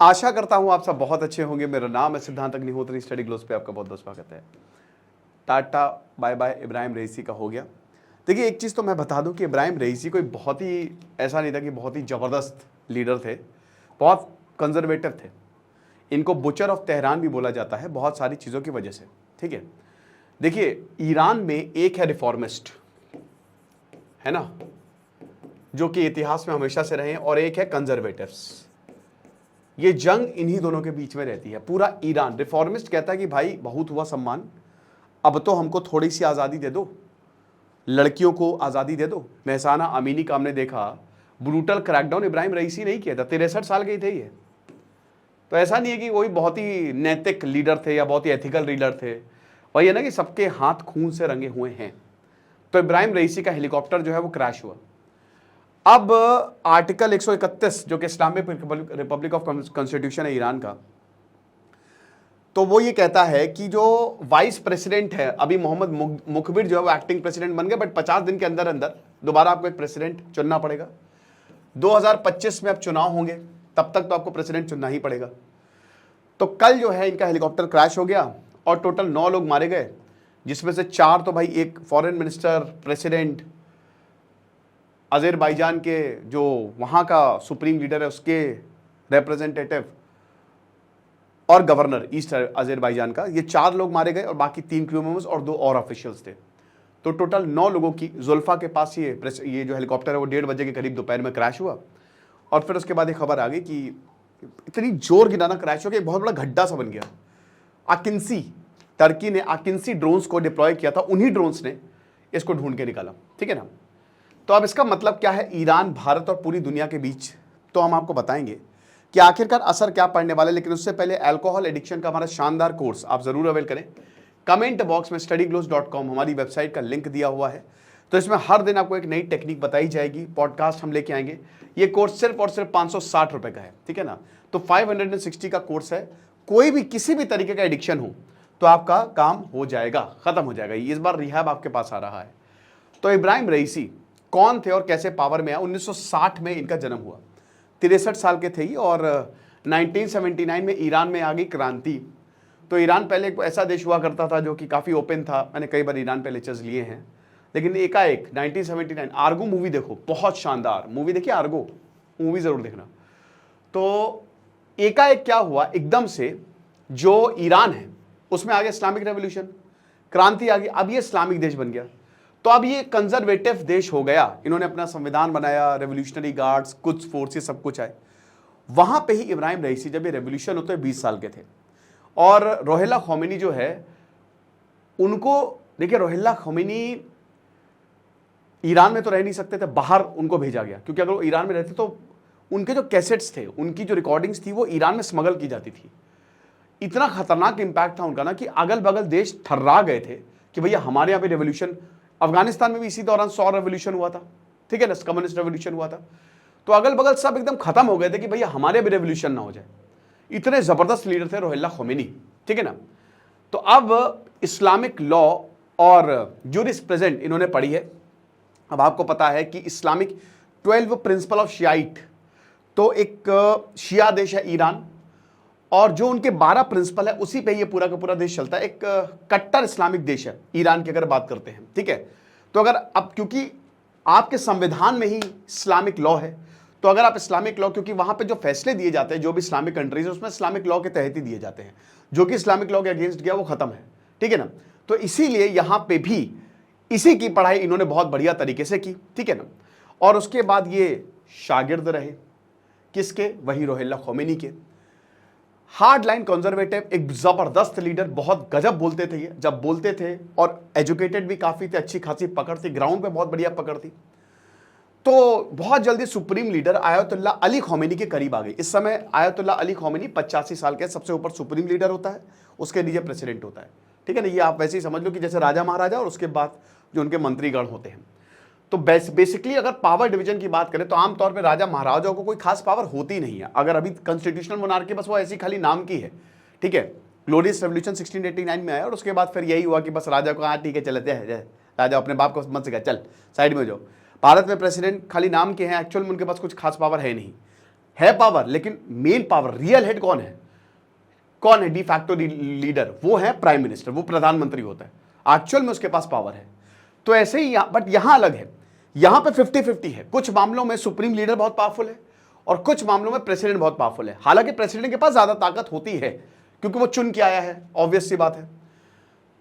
आशा करता हूं आप सब बहुत अच्छे होंगे। मेरा नाम है सिद्धांत अग्निहोत्री। स्टडी ग्लोस पे आपका बहुत बहुत स्वागत है। टाटा बाय बाय इब्राहिम रईसी का हो गया। देखिए, एक चीज़ तो मैं बता दूं कि इब्राहिम रईसी कोई बहुत ही ऐसा नहीं था कि बहुत ही ज़बरदस्त लीडर थे, बहुत कंजर्वेटिव थे। इनको बुचर ऑफ तेहरान भी बोला जाता है बहुत सारी चीज़ों की वजह से। ठीक है, देखिए ईरान में एक है रिफॉर्मिस्ट, है ना, जो कि इतिहास में हमेशा से रहे हैं, और एक है कंजर्वेटिव्स। ये जंग इन्हीं दोनों के बीच में रहती है। पूरा ईरान रिफॉर्मिस्ट कहता है कि भाई बहुत हुआ सम्मान, अब तो हमको थोड़ी सी आज़ादी दे दो, लड़कियों को आज़ादी दे दो। महसाना अमीनी का हमने देखा, ब्रूटल क्रैकडाउन इब्राहिम रईसी नहीं किया था, 63 साल के ही थे ये। तो ऐसा नहीं है कि वही बहुत ही नैतिक लीडर थे या बहुत ही एथिकल लीडर थे। वही है ना कि सबके हाथ खून से रंगे हुए हैं। तो इब्राहिम रईसी का हेलीकॉप्टर जो है वो क्रैश हुआ। अब आर्टिकल 131 जो कि इस्लामिक रिपब्लिक ऑफ कॉन्स्टिट्यूशन है ईरान का, तो वो ये कहता है कि जो वाइस प्रेसिडेंट है, अभी मोहम्मद मुखबिर जो है वो एक्टिंग प्रेसिडेंट बन गए, बट 50 दिन के अंदर अंदर दोबारा आपको एक प्रेसिडेंट चुनना पड़ेगा। 2025 में अब चुनाव होंगे, तब तक तो आपको प्रेसिडेंट चुनना ही पड़ेगा। तो कल जो है इनका हेलीकॉप्टर क्रैश हो गया और टोटल 9 लोग मारे गए, जिसमें से 4 तो भाई, एक फॉरेन मिनिस्टर, प्रेसिडेंट, अज़रबैजान के जो वहाँ का सुप्रीम लीडर है उसके रिप्रेजेंटेटिव, और गवर्नर ईस्ट अज़रबैजान का, ये 4 लोग मारे गए और बाकी 3 क्रू मेंबर्स और 2 और ऑफिशियल्स थे। तो टोटल 9 लोगों की जुल्फा के पास ये जो हेलीकॉप्टर है वो 1:30 बजे के करीब दोपहर में क्रैश हुआ। और फिर उसके बाद एक खबर आ गई कि इतनी जोर गिराना क्रैश हो गया, बहुत बड़ा गड्ढा सा बन गया। आकिंसी, टर्की ने आकिंसी ड्रोन्स को डिप्लॉय किया था, उन्हीं ड्रोन्स ने इसको ढूंढ के निकाला। ठीक है ना। तो अब इसका मतलब क्या है ईरान, भारत और पूरी दुनिया के बीच, तो हम आपको बताएंगे कि आखिरकार असर क्या पड़ने वाला है। लेकिन उससे पहले अल्कोहल एडिक्शन का हमारा शानदार कोर्स आप जरूर अवेल करें। कमेंट बॉक्स में studyglows.com हमारी वेबसाइट का लिंक दिया हुआ है। तो इसमें हर दिन आपको एक नई टेक्निक बताई जाएगी, पॉडकास्ट हम लेके आएंगे। ये कोर्स सिर्फ और सिर्फ 560 रुपए का है। ठीक है ना। तो 560 का कोर्स है। कोई भी किसी भी तरीके का एडिक्शन हो तो आपका काम हो जाएगा, खत्म हो जाएगा। इस बार रिहैब आपके पास आ रहा है। तो इब्राहिम रईसी कौन थे और कैसे पावर में आए? 1960 में इनका जन्म हुआ, 63 साल के थे और 1979 में ईरान में आ गई क्रांति। तो ईरान पहले एक ऐसा देश हुआ करता था जो कि काफ़ी ओपन था। मैंने कई बार ईरान पे लेक्चर्स लिए हैं। लेकिन एकाएक 1979 आर्गो मूवी देखो, बहुत शानदार मूवी, देखिए आर्गो मूवी ज़रूर देखना। तो एकाएक क्या हुआ, एकदम से जो ईरान है उसमें आ गया इस्लामिक रेवोल्यूशन, क्रांति आ गई। अब ये इस्लामिक देश बन गया। तो अब ये कंजर्वेटिव देश हो गया। इन्होंने अपना संविधान बनाया, रेवोल्यूशनरी गार्ड्स, कुछ फोर्सेस, सब कुछ आए। वहां पे ही इब्राहिम रईसी, जब ये रेवोल्यूशन होते 20 साल के थे, और रोहिल्ला खोमेनी जो है उनको, देखिए रोहिल्ला खोमेनी ईरान में तो रह नहीं सकते थे, बाहर उनको भेजा गया, क्योंकि अगर वो ईरान में रहते तो उनके जो कैसेट्स थे, उनकी जो रिकॉर्डिंग्स थी वो ईरान में स्मगल की जाती थी। इतना खतरनाक इंपैक्ट था उनका ना कि अगल बगल देश थर्रा गए थे कि भैया हमारे यहाँ पे रेवोल्यूशन। अफगानिस्तान में भी इसी दौरान 100 रेवोल्यूशन हुआ था। ठीक है ना, कम्युनिस्ट रेवोल्यूशन हुआ था। तो अगल बगल सब एकदम खत्म हो गए थे कि भैया हमारे भी रेवोल्यूशन ना हो जाए। इतने जबरदस्त लीडर थे रोहिल्ला खोमेनी। ठीक है ना। तो अब इस्लामिक लॉ और जूरिस्प्रूडेंस इन्होंने पढ़ी है। अब आपको पता है कि इस्लामिक 12 प्रिंसिपल ऑफ शियाइट, तो एक शिया देश है ईरान, और जो उनके 12 प्रिंसिपल है उसी पे ये पूरा का पूरा देश चलता है। एक कट्टर इस्लामिक देश है ईरान की अगर बात करते हैं। ठीक है। तो अगर अब, क्योंकि आपके संविधान में ही इस्लामिक लॉ है, तो अगर आप इस्लामिक लॉ, क्योंकि वहां पे जो फैसले दिए जाते हैं जो भी इस्लामिक कंट्रीज है उसमें इस्लामिक लॉ के तहत ही दिए जाते हैं। जो कि इस्लामिक लॉ के अगेंस्ट गया वो खत्म है। ठीक है ना। तो इसीलिए यहां पे भी इसी की पढ़ाई इन्होंने बहुत बढ़िया तरीके से की। ठीक है ना। और उसके बाद ये शागिर्द रहे किसके? वही रोहिल्ला खोमेनी के। हार्ड लाइन कंजर्वेटिव, एक जबरदस्त लीडर, बहुत गजब बोलते थे ये जब बोलते थे, और एजुकेटेड भी काफी थे, अच्छी खासी पकड़ थी, ग्राउंड पे बहुत बढ़िया पकड़ थी। तो बहुत जल्दी supreme leader ayatollah Ali Khomeini के करीब आ गई। इस समय आयतुल्ला अली खोमेनी 85 साल के, सबसे ऊपर सुप्रीम लीडर होता है, उसके नीचे प्रेसिडेंट होता है। ठीक है ना। ये आप वैसे ही समझ लो कि जैसे राजा महाराजा और उसके बाद जो उनके मंत्रीगण होते हैं। तो बेसिकली अगर पावर डिवीजन की बात करें तो आमतौर पे राजा महाराजाओं को कोई खास पावर होती नहीं है। अगर अभी कॉन्स्टिट्यूशनल मोनार्की बस वो ऐसी खाली नाम की है। ठीक है। ग्लोरियस रेवोल्यूशन 1689 में आया और उसके बाद फिर यही हुआ कि बस राजा को, हाँ ठीक है चलते हैं, राजा अपने बाप को मत से कहा चल साइड में। जो भारत में प्रेसिडेंट खाली नाम के हैं, एक्चुअल में उनके पास कुछ खास पावर है नहीं। है पावर, लेकिन मेन पावर, रियल हेड कौन है? कौन है डी फैक्टो लीडर? वो है प्राइम मिनिस्टर, वो प्रधानमंत्री होता है। एक्चुअल में उसके पास पावर है। तो ऐसे ही बट यहां अलग है, यहां पे 50-50 है। कुछ मामलों में सुप्रीम लीडर बहुत पावरफुल है और कुछ मामलों में प्रेसिडेंट बहुत पावरफुल है। हालांकि प्रेसिडेंट के पास ज्यादा ताकत होती है क्योंकि वो चुन के आया है, ऑब्वियस सी बात है।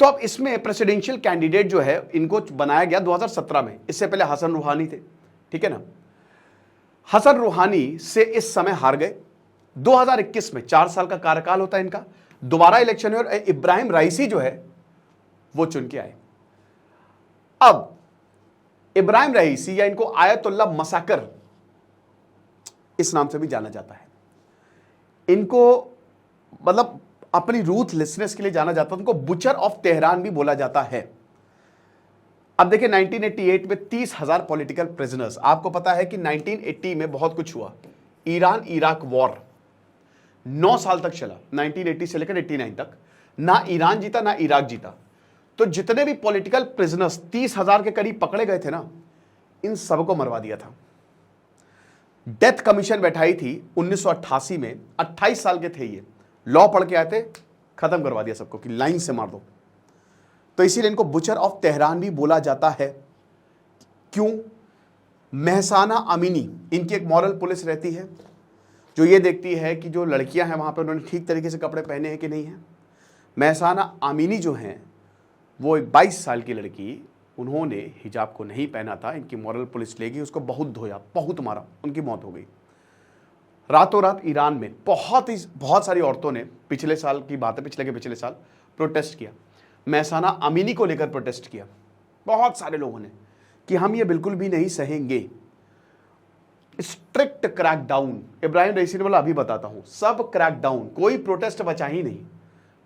तो अब इसमें प्रेसिडेंशियल कैंडिडेट जो है इनको बनाया गया 2017 में। इससे पहले हसन रूहानी थे, ठीक है ना। हसन रूहानी से इस समय हार गए। 2021 में 4 साल का कार्यकाल होता है इनका, दोबारा इलेक्शन हुए और इब्राहिम राइसी जो है वो चुन के आए। अब इब्राहिम रईसी या इनको आयतुल्ला मसाकर इस नाम से भी जाना जाता है। इनको मतलब अपनी रूथलेसनेस के लिए जाना जाता है। उनको बुचर ऑफ तेहरान भी बोला जाता है। अब देखिए 1988 में 30,000 पॉलिटिकल प्रिजनर्स। आपको पता है कि 1980 में बहुत कुछ हुआ, ईरान इराक वॉर 9 साल तक चला, 1980 से लेकर 89 तक। ना ईरान जीता ना इराक जीता। तो जितने भी पॉलिटिकल प्रिजनर्स 30,000 के करीब पकड़े गए थे ना, इन सबको मरवा दिया था। डेथ कमीशन बैठाई थी 1988 में। 28 साल के थे ये, लॉ पढ़ के आए थे, खत्म करवा दिया सबको कि लाइन से मार दो। तो इसीलिए इनको बुचर ऑफ तेहरान भी बोला जाता है। क्यों? महसाना अमीनी इनकी एक मॉरल पुलिस रहती है जो ये देखती है कि जो लड़कियां हैं वहां पे उन्होंने ठीक तरीके से कपड़े पहने हैं कि नहीं है। महसाना अमीनी जो हैं वो एक 22 साल की लड़की, उन्होंने हिजाब को नहीं पहना था। इनकी मॉरल पुलिस ले गई, उसको बहुत धोया, बहुत मारा, उनकी मौत हो गई। रातों रात ईरान में बहुत सारी औरतों ने, पिछले साल की बात है, पिछले साल प्रोटेस्ट किया, महसाना अमीनी को लेकर प्रोटेस्ट किया बहुत सारे लोगों ने कि हम ये बिल्कुल भी नहीं सहेंगे। Strict crackdown. इब्राहिम रईसी ने बोला अभी बताता हूं, सब क्रैकडाउन, कोई प्रोटेस्ट बचा ही नहीं।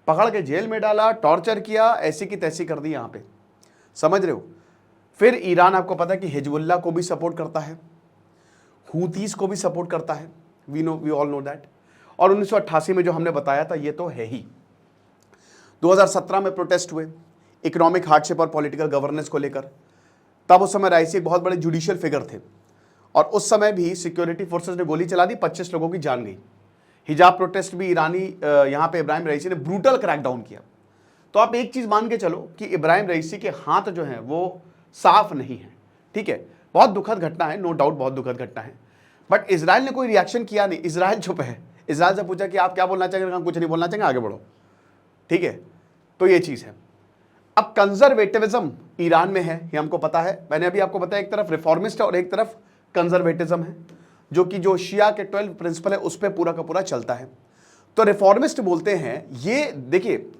पकड़ के जेल में डाला, टॉर्चर किया, ऐसी की तैसी कर दी यहां पे, समझ रहे हो। फिर ईरान आपको पता है कि हिजबुल्लाह को भी सपोर्ट करता है, हूतीस को भी सपोर्ट करता है, वी ऑल नो दैट। और 1988 में जो हमने बताया था ये तो है ही। 2017 में प्रोटेस्ट हुए इकोनॉमिक हार्डशिप और पॉलिटिकल गवर्नेंस को लेकर। तब उस समय राइसी एक बहुत बड़े जुडिशियल फिगर थे और उस समय भी सिक्योरिटी फोर्सेस ने गोली चला दी, 25 लोगों की जान गई। हिजाब प्रोटेस्ट भी ईरानी यहां पे इब्राहिम रईसी ने ब्रूटल क्रैकडाउन किया। तो आप एक चीज मान के चलो कि इब्राहिम रईसी के हाथ जो हैं वो साफ नहीं है, ठीक है। बहुत दुखद घटना है, नो डाउट बहुत दुखद घटना है। बट इजराइल ने कोई रिएक्शन किया नहीं, इजराइल चुप है। इजराइल से पूछा कि आप क्या बोलना चाहेंगे, हम कुछ नहीं बोलना चाहेंगे, आगे बढ़ो, ठीक है। तो ये चीज है। अब कंजर्वेटिविज्म ईरान में है, ये हमको पता है। मैंने अभी आपको बताया एक तरफ रिफॉर्मिस्ट है और एक तरफ कंजर्वेटिज्म है, जो कि जो शिया के 12 प्रिंसिपल है उस पर पूरा का पूरा चलता है। तो रिफॉर्मिस्ट बोलते हैं, ये देखिए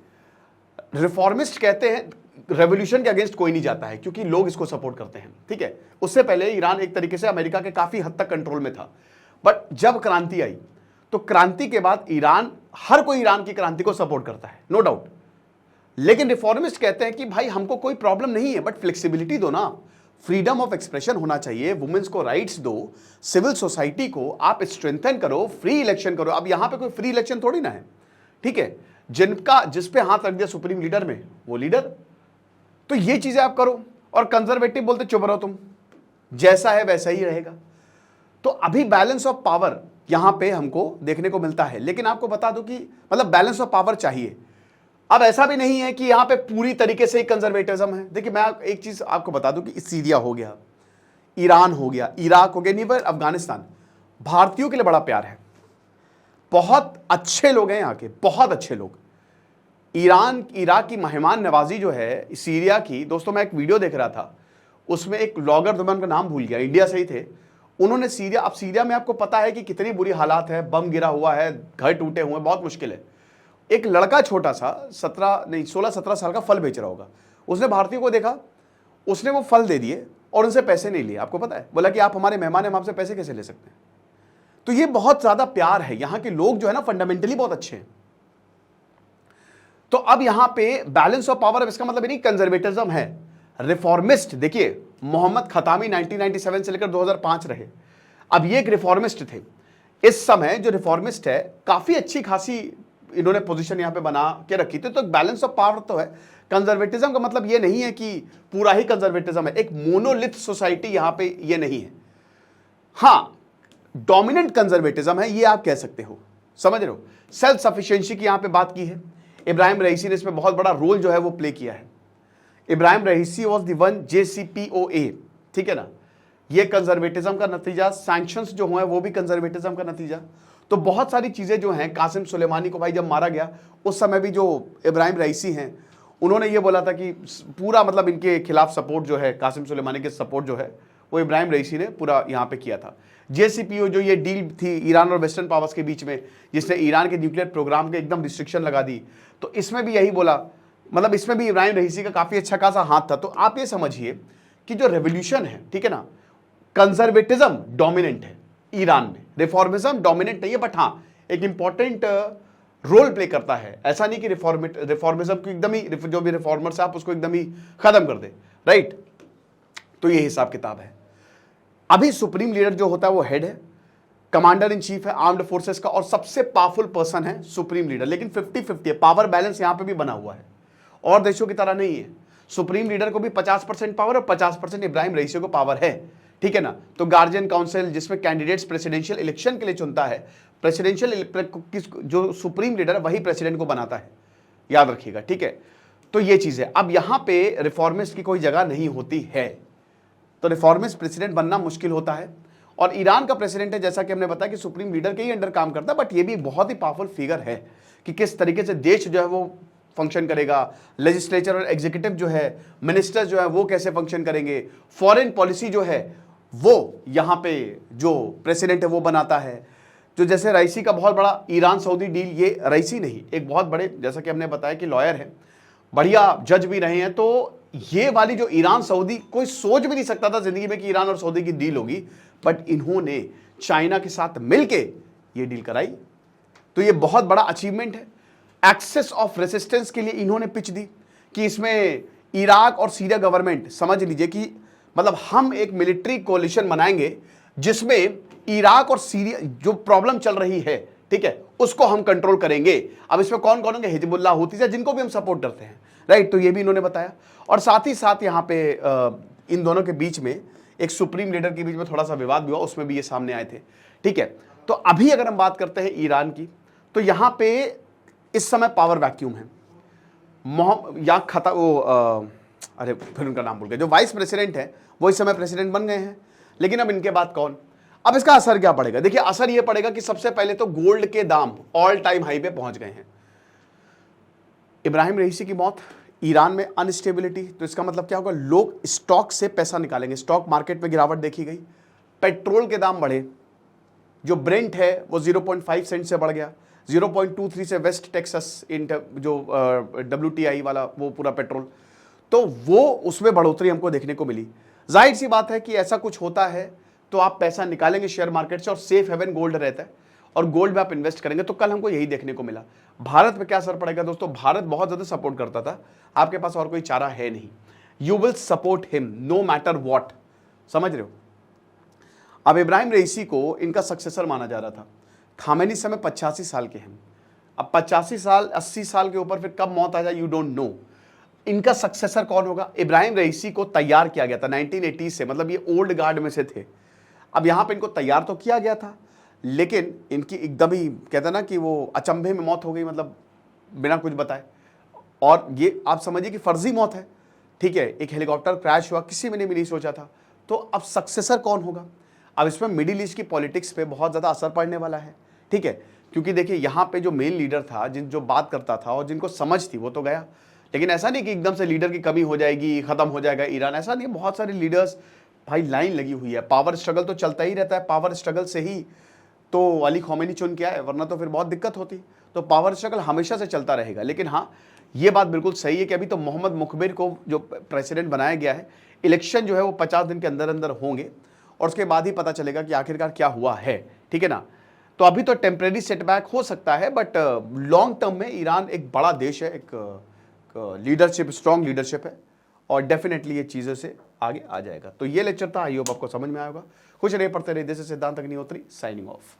रिफॉर्मिस्ट कहते हैं रेवोल्यूशन के अगेंस्ट कोई नहीं जाता है क्योंकि लोग इसको सपोर्ट करते हैं, ठीक है। उससे पहले ईरान एक तरीके से अमेरिका के काफी हद तक कंट्रोल में था। बट जब क्रांति आई तो क्रांति के बाद ईरान, हर कोई ईरान की क्रांति को सपोर्ट करता है, नो डाउट। लेकिन रिफॉर्मिस्ट कहते हैं कि भाई हमको कोई प्रॉब्लम नहीं है, बट फ्लेक्सिबिलिटी दो ना, फ्रीडम ऑफ एक्सप्रेशन होना चाहिए, वुमेन्स को राइट्स दो, सिविल सोसाइटी को आप स्ट्रेंथन करो, फ्री इलेक्शन करो। अब यहां पे कोई फ्री इलेक्शन थोड़ी ना है, ठीक है। जिस पे हाथ रख दिया सुप्रीम लीडर में वो लीडर, तो ये चीजें आप करो। और कंजर्वेटिव बोलते चुप रहो, तुम जैसा है वैसा ही रहेगा। तो अभी बैलेंस ऑफ पावर यहां पे हमको देखने को मिलता है। लेकिन आपको बता दूं कि मतलब बैलेंस ऑफ पावर चाहिए। अब ऐसा भी नहीं है कि यहां पे पूरी तरीके से ही कंजर्वेटिज्म है। देखिए मैं एक चीज आपको बता दूं कि सीरिया हो गया, ईरान हो गया, इराक हो गया, नहीं पर अफगानिस्तान, भारतीयों के लिए बड़ा प्यार है। बहुत अच्छे लोग हैं यहाँ के, बहुत अच्छे लोग। ईरान इराक की मेहमान नवाजी जो है सीरिया की, दोस्तों मैं एक वीडियो देख रहा था, उसमें एक ब्लॉगर, तो मैं उनका नाम भूल गया, इंडिया से ही थे, उन्होंने सीरिया, अब सीरिया में आपको पता है कि कितनी बुरी हालात है, बम गिरा हुआ है, घर टूटे हुए, बहुत मुश्किल है। एक लड़का छोटा सा 16-17 साल का फल बेच रहा होगा, उसने भारतीयों को देखा, उसने वो फल दे दिए और उनसे पैसे नहीं लिए। आपको पता है, बोला कि आप हमारे मेहमान हैं, हम आपसे पैसे कैसे ले सकते हैं। तो ये बहुत ज्यादा प्यार है, यहां के लोग जो है ना फंडामेंटली बहुत अच्छे हैं। तो अब यहां पे बैलेंस ऑफ पावर, इसका मतलब नहीं कंजर्वेटिज्म है। रिफॉर्मिस्ट देखिए, मोहम्मद खतामी 1997 से लेकर 2005 रहे। अब ये एक रिफॉर्मिस्ट थे। इस समय जो रिफॉर्मिस्ट है, काफी अच्छी खासी इन्होंने पोजीशन यहां पे बना के रखी थी। तो बैलेंस ऑफ पावर तो है। कंजर्वेटिज्म का मतलब ये नहीं है कि पूरा ही कंजर्वेटिज्म है, एक मोनोलिथ सोसाइटी यहां पे ये नहीं है। हां, डोमिनेंट कंजर्वेटिज्म है, ये आप कह सकते हो, समझ रहे हो। सेल्फ सफिशिएंसी की यहां पे बात की है, इब्राहिम रईसी ने इसमें बहुत बड़ा रोल जो है वो प्ले किया है। इब्राहिम रईसी वॉज द वन JCPOA, ठीक है ना, ये कंजर्वेटिज्म का नतीजा, सैंक्शंस जो हुए वो भी कंजर्वेटिज्म का नतीजा। तो बहुत सारी चीजें जो हैं, कासिम सुलेमानी को भाई जब मारा गया उस समय भी जो इब्राहिम रईसी हैं उन्होंने ये बोला था कि पूरा मतलब इनके खिलाफ सपोर्ट जो है, कासिम सुलेमानी के सपोर्ट जो है वो इब्राहिम रईसी ने पूरा यहाँ पे किया था। JCPOA जो ये डील थी ईरान और वेस्टर्न पावर्स के बीच में, जिसने ईरान के न्यूक्लियर प्रोग्राम के एकदम रिस्ट्रिक्शन लगा दी, तो इसमें भी यही बोला, मतलब इसमें भी इब्राहिम रईसी का काफी अच्छा खासा हाथ था। तो आप ये समझिए कि जो रेवोल्यूशन है, ठीक है ना, कंजर्वेटिज्म डोमिनेंट है ईरान में, रिफॉर्मिज्म डोमिनेंट नहीं है, बट हाँ एक इंपॉर्टेंट रोल प्ले करता है। ऐसा नहीं कि रिफॉर्मिज्म को एकदम ही, जो भी रिफॉर्मर्स है आप उसको एकदम ही खत्म कर दे, राइट। तो ये हिसाब किताब है। अभी सुप्रीम लीडर जो होता है वो हेड है, कमांडर इन चीफ है आर्म्ड फोर्सेस का, और सबसे पावरफुल पर्सन है सुप्रीम लीडर। लेकिन 50-50 है, पावर बैलेंस यहां पे भी बना हुआ है, और देशों की तरह नहीं है। सुप्रीम लीडर को भी 50% पावर और 50% इब्राहिम रईसी को पावर है, ठीक है ना। तो गार्जियन काउंसिल जिसमें कैंडिडेट्स प्रेसिडेंशियल इलेक्शन के लिए चुनता है, प्रेसिडेंशियल जो सुप्रीम लीडर है वही प्रेसिडेंट को बनाता है, याद रखिएगा, ठीक है। तो ये चीज है। अब यहां पे रिफॉर्मिस्ट की कोई जगह नहीं होती है, तो रिफॉर्मिस्ट प्रेसिडेंट बनना मुश्किल होता है। और ईरान का प्रेसिडेंट है, जैसा कि हमने बताया कि सुप्रीम लीडर के ही अंडर काम करता है, बट ये भी बहुत ही पावरफुल फिगर है कि किस तरीके से देश जो है वो फंक्शन करेगा, लेजिस्लेचर और एग्जीक्यूटिव जो है, मिनिस्टर जो है वो कैसे फंक्शन करेंगे, फॉरेन पॉलिसी जो है वो यहां पे जो प्रेसिडेंट है वो बनाता है। जो जैसे रईसी का बहुत बड़ा ईरान सऊदी डील, ये रईसी नहीं, एक बहुत बड़े, जैसा कि हमने बताया कि लॉयर है, बढ़िया जज भी रहे हैं, तो ये वाली जो ईरान सऊदी, कोई सोच भी नहीं सकता था जिंदगी में कि ईरान और सऊदी की डील होगी, बट इन्होंने चाइना के साथ मिलके ये डील कराई। तो ये बहुत बड़ा अचीवमेंट है। एक्सेस ऑफ रेसिस्टेंस के लिए इन्होंने पिच दी कि इसमें इराक और सीरिया गवर्नमेंट, समझ लीजिए कि मतलब हम एक मिलिट्री कोलिशन बनाएंगे जिसमें इराक और सीरिया जो प्रॉब्लम चल रही है, ठीक है, उसको हम कंट्रोल करेंगे। अब इसमें कौन कौन होंगे, हिजबुल्लाह, हूती से, जिनको भी हम सपोर्ट करते हैं, राइट। तो ये भी इन्होंने बताया। और साथ ही साथ यहाँ पे इन दोनों के बीच में एक सुप्रीम लीडर के बीच में थोड़ा सा विवाद भी हुआ, उसमें भी ये सामने आए थे, ठीक है। तो अभी अगर हम बात करते हैं ईरान की, तो यहाँ पे इस समय पावर वैक्यूम है। अरे फिर उनका नाम भूल गया, जो वाइस प्रेसिडेंट है वो इस समय प्रेसिडेंट बन गए हैं, लेकिन अब इनके बाद कौन। अब इसका असर क्या पड़ेगा, देखिए असर ये पड़ेगा कि सबसे पहले तो गोल्ड के दाम ऑल टाइम हाई पे पहुंच गए हैं। इब्राहिम रईसी की मौत, ईरान में अनस्टेबिलिटी, तो इसका मतलब क्या होगा, लोग स्टॉक से पैसा निकालेंगे, स्टॉक मार्केट में गिरावट देखी गई। पेट्रोल के दाम बढ़े, जो ब्रेंट है वो 0.5 सेंट से बढ़ गया, 0.23 से वेस्ट टेक्सास जो WTI वाला वो पूरा पेट्रोल, तो वो उसमें बढ़ोतरी हमको देखने को मिली। जाहिर सी बात है कि ऐसा कुछ होता है तो आप पैसा निकालेंगे शेयर मार्केट से, और सेफ हेवन गोल्ड रहता है, और गोल्ड में आप इन्वेस्ट करेंगे। तो कल हमको यही देखने को मिला। भारत पे क्या असर पड़ेगा दोस्तों, भारत बहुत ज्यादा सपोर्ट करता था, आपके पास और कोई चारा है नहीं, you will support him no matter what, समझ रहे हो। अब इब्राहिम रईसी को इनका सक्सेसर माना जा रहा था। खामेनी इस समय 85 साल के हैं, अब 85 साल 80 साल के ऊपर फिर कब मौत आ जाए यू डोंट नो। इनका सक्सेसर कौन होगा, इब्राहिम रईसी को तैयार किया गया था 1980 से, मतलब ये ओल्ड गार्ड में से थे। अब यहां पे इनको तैयार तो किया गया था, लेकिन इनकी एकदम ही कहते ना कि वो अचंभे में मौत हो गई, मतलब बिना कुछ बताए। और ये आप समझिए कि फर्जी मौत है, ठीक है, एक हेलीकॉप्टर क्रैश हुआ, किसी ने भी नहीं सोचा था। तो अब सक्सेसर कौन होगा, अब इसमें मिडिल ईस्ट की पॉलिटिक्स पे बहुत ज़्यादा असर पड़ने वाला है, ठीक है। क्योंकि देखिए यहाँ पे जो मेन लीडर था, जो बात करता था और जिनको समझ थी वो तो गया, लेकिन ऐसा नहीं कि एकदम से लीडर की कमी हो जाएगी, खत्म हो जाएगा ईरान, ऐसा नहीं। बहुत सारे लीडर्स भाई लाइन लगी हुई है, पावर स्ट्रगल तो चलता ही रहता है, पावर स्ट्रगल से ही तो अली खौमेनी चुन के आए, वरना तो फिर बहुत दिक्कत होती। तो पावर स्ट्रगल हमेशा से चलता रहेगा। लेकिन हाँ, ये बात बिल्कुल सही है कि अभी तो मोहम्मद मुखबिर को जो प्रेसिडेंट बनाया गया है, इलेक्शन जो है वो 50 दिन के अंदर अंदर होंगे, और उसके बाद ही पता चलेगा कि आखिरकार क्या हुआ है, ठीक है ना। तो अभी तो टेम्परेरी सेटबैक हो सकता है, बट लॉन्ग टर्म में ईरान एक बड़ा देश है, एक लीडरशिप, स्ट्रॉन्ग लीडरशिप है, और डेफिनेटली ये चीज़ों से आगे आ जाएगा। तो ये लेक्चर था, आई होप आपको समझ में आएगा। खुश रहिए, पढ़ते रहिए। दिस इज सिद्धांत अग्निहोत्री साइनिंग ऑफ।